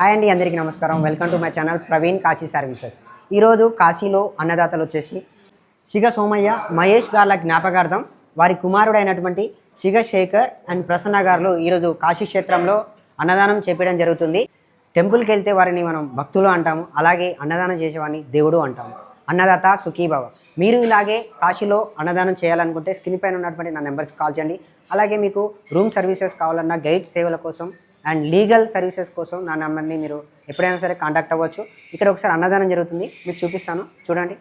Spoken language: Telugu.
హాయ్ అండి, అందరికీ నమస్కారం. Welcome to my channel Praveen Kashi services. ఈరోజు కాశీలో అన్నదాతలు వచ్చేసి శిగ సోమయ్య, మహేష్ గార్ల జ్ఞాపకార్థం వారి కుమారుడైనటువంటి శిగ శేఖర్ అండ్ ప్రసన్న గారు ఈరోజు కాశీ క్షేత్రంలో అన్నదానం చేపడం జరుగుతుంది. టెంపుల్కి వెళ్తే వారిని మనం భక్తులు అంటాము, అలాగే అన్నదానం చేసేవాడిని దేవుడు అంటాము. అన్నదాత సుఖీభవ. మీరు ఇలాగే కాశీలో అన్నదానం చేయాలనుకుంటే స్క్రీన్ పైన ఉన్నటువంటి నా నెంబర్స్ కాల్ చేయండి. అలాగే మీకు రూమ్ సర్వీసెస్ కావాలన్నా, గైడ్ సేవల కోసం అండ్ లీగల్ సర్వీసెస్ కోసం నా నెంబర్ని మీరు ఎప్పుడైనా సరే కాంటాక్ట్ అవ్వచ్చు. ఇక్కడ ఒకసారి అన్నదానం జరుగుతుంది, మీకు చూపిస్తాను, చూడండి.